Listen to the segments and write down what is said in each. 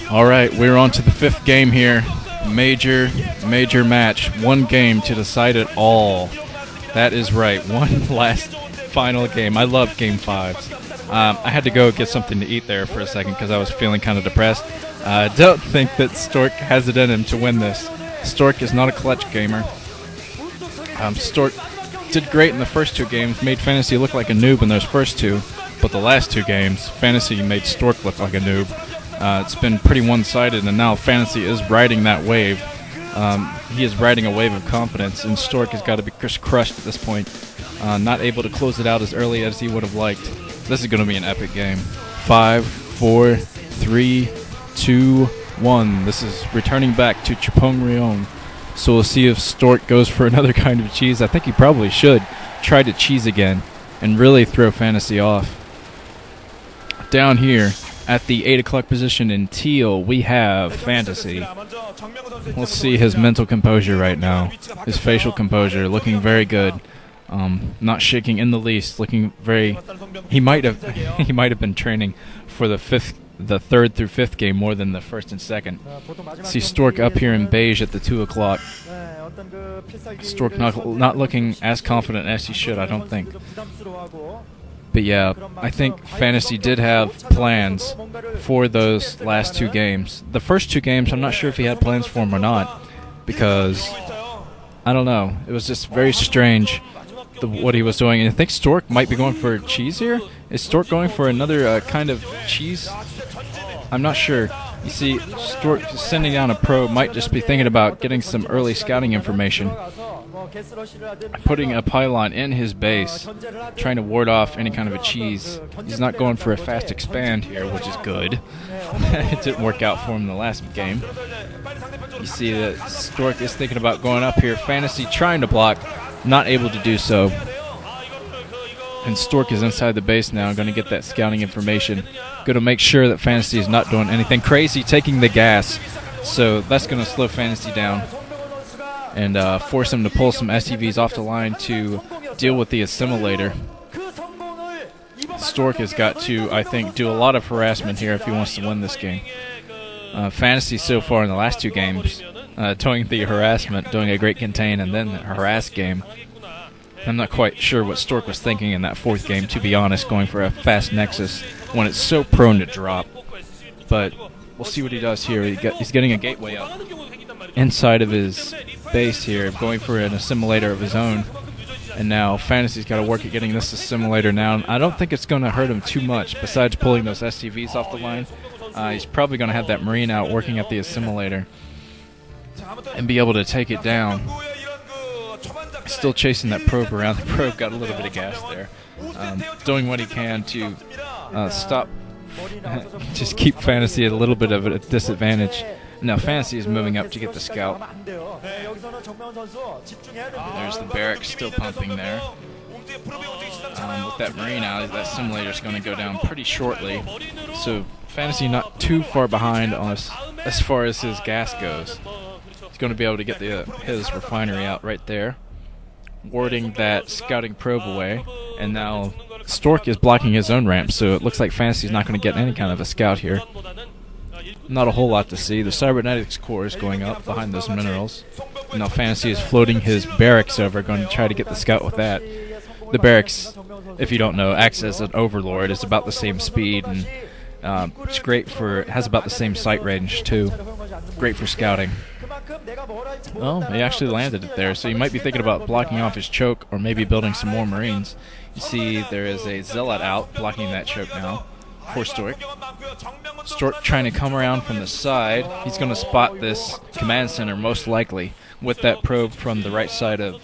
All right, we're on to the fifth game here. Major match. One game to decide it all. That is right. One last final game. I love game fives. I had to go get something to eat there for a second because I was feeling kind of depressed. I don't think that Stork has it in him to win this. Stork is not a clutch gamer. Stork did great in the first two games, made Fantasy look like a noob in those first two, but the last two games, Fantasy made Stork look like a noob. It's been pretty one-sided, and now Fantasy is riding that wave. He is riding a wave of confidence, and Stork has got to be crushed at this point. Not able to close it out as early as he would have liked. This is going to be an epic game. 5, 4, 3, 2, 1. This is returning back to Chupung-Ryeong. So we'll see if Stork goes for another kind of cheese. I think he probably should try to cheese again and really throw Fantasy off. Down here at the 8 o'clock position in Teal, we have Fantasy. Let's see his mental composure right now. His facial composure looking very good. Not shaking in the least. Looking very. He might have been training for the third through fifth game more than the first and second. See Stork up here in Beige at the 2 o'clock. Stork not looking as confident as he should, I don't think. But yeah, I think Fantasy did have plans for those last two games. The first two games, I'm not sure if he had plans for them or not, because I don't know. It was just very strange what he was doing. And I think Stork might be going for cheese here. Is Stork going for another kind of cheese? I'm not sure. You see, Stork sending down a probe might just be thinking about getting some early scouting information. Putting a pylon in his base, trying to ward off any kind of a cheese. He's not going for a fast expand here, which is good. It didn't work out for him in the last game. You see that Stork is thinking about going up here. Fantasy trying to block, not able to do so. And Stork is inside the base now, going to get that scouting information. Going to make sure that Fantasy is not doing anything crazy, taking the gas. So that's going to slow Fantasy down and force him to pull some SCVs off the line to deal with the assimilator. Stork has got to, I think, do a lot of harassment here if he wants to win this game. Fantasy so far in the last two games, doing the harassment, doing a great contain, and then the harass game. I'm not quite sure what Stork was thinking in that fourth game, to be honest, going for a fast Nexus when it's so prone to drop. But we'll see what he does here. He's getting a gateway up inside of his base here, going for an assimilator of his own. And now Fantasy's got to work at getting this assimilator now. I don't think it's going to hurt him too much, besides pulling those SCVs off the line. He's probably going to have that Marine out working at the assimilator and be able to take it down. Still chasing that probe around. The probe got a little bit of gas there. Doing what he can to stop, just keep Fantasy at a little bit of a disadvantage. Now Fantasy is moving up to get the scout. There's the barracks still pumping there. With that Marine out, that simulator is going to go down pretty shortly. So Fantasy not too far behind on us as far as his gas goes. He's going to be able to get his refinery out right there, warding that scouting probe away. And now Stork is blocking his own ramp, so it looks like Fantasy's not going to get any kind of a scout here. Not a whole lot to see. The cybernetics core is going up behind those minerals. Now Fantasy is floating his barracks over, going to try to get the scout with that. The barracks, if you don't know, acts as an overlord. It's about the same speed, and it's great for, it has about the same sight range too. Great for scouting. Oh, he actually landed it there, so you might be thinking about blocking off his choke or maybe building some more Marines. You see there is a Zealot out blocking that choke now for Stork. Stork trying to come around from the side. He's going to spot this command center most likely with that probe from the right side of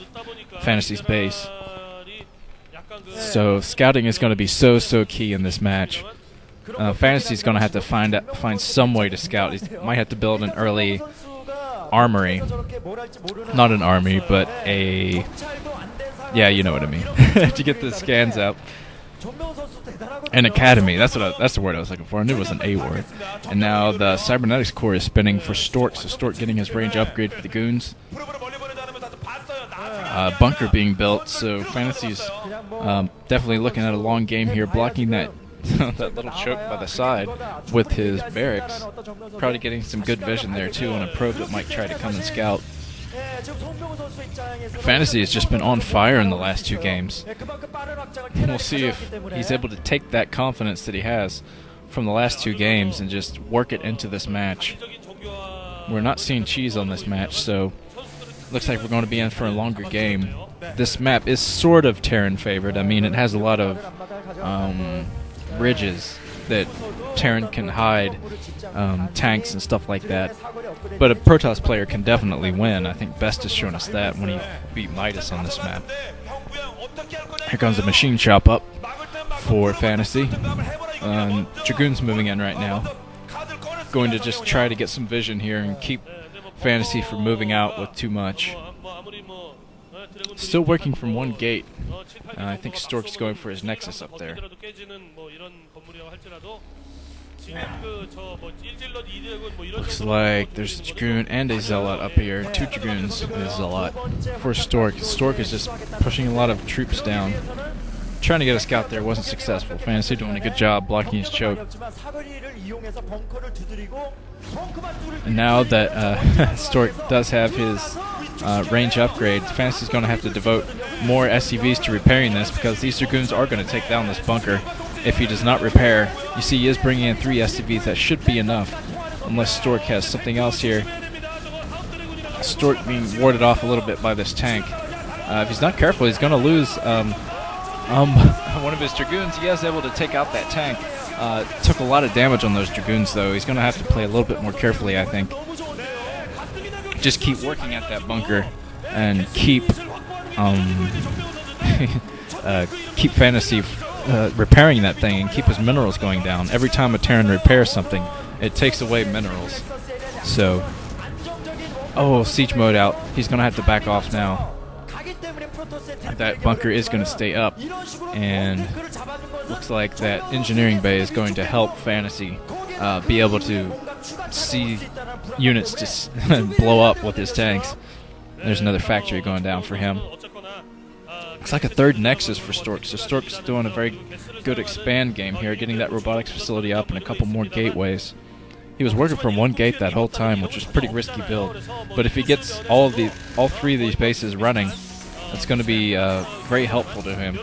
Fantasy's base. So scouting is going to be so key in this match. Fantasy's going to have to find some way to scout. He might have to build an early armory. Not an army, but a... yeah, you know what I mean. To get the scans up. An academy. That's the word I was looking for. I knew it was an A word. And now the cybernetics core is spinning for Stork, so Stork getting his range upgrade for the goons. bunker being built, so Fantasy's definitely looking at a long game here, blocking that that little choke by the side with his barracks. Probably getting some good vision there too on a probe that might try to come and scout. Fantasy has just been on fire in the last 2 games. We'll see if he's able to take that confidence that he has from the last 2 games and just work it into this match. We're not seeing cheese on this match, so looks like we're going to be in for a longer game. This map is sort of Terran favored. I mean, it has a lot of ridges that Terran can hide tanks and stuff like that. But a Protoss player can definitely win. I think Best has shown us that when he beat Midas on this map. Here comes a machine shop up for Fantasy. Dragoon's moving in right now. Going to just try to get some vision here and keep Fantasy from moving out with too much. Still working from one gate. I think Stork's going for his Nexus up there. Looks like there's a Dragoon and a Zealot up here. 2 Dragoons and a Zealot for Stork. Stork is just pushing a lot of troops down. Trying to get a scout there, wasn't successful. Fantasy doing a good job blocking his choke. And now that Stork does have his range upgrade, Fantasy's going to have to devote more SCVs to repairing this, because these Dragoons are going to take down this bunker if he does not repair. You see he is bringing in 3 SCVs. That should be enough, unless Stork has something else here. Stork being warded off a little bit by this tank. If he's not careful, he's going to lose one of his Dragoons. He is able to take out that tank. Took a lot of damage on those Dragoons, though. He's going to have to play a little bit more carefully, I think. Just keep working at that bunker and keep keep Fantasy repairing that thing and keep his minerals going down. Every time a Terran repairs something, it takes away minerals. So, siege mode out. He's going to have to back off now. That bunker is going to stay up, and looks like that engineering bay is going to help Fantasy be able to see units just blow up with his tanks. There's another factory going down for him. Looks like a 3rd Nexus for Stork, so Stork's doing a very good expand game here, getting that robotics facility up and a couple more gateways. He was working from 1 gate that whole time, which was a pretty risky build. But if he gets all 3 of these bases running, that's going to be very helpful to him.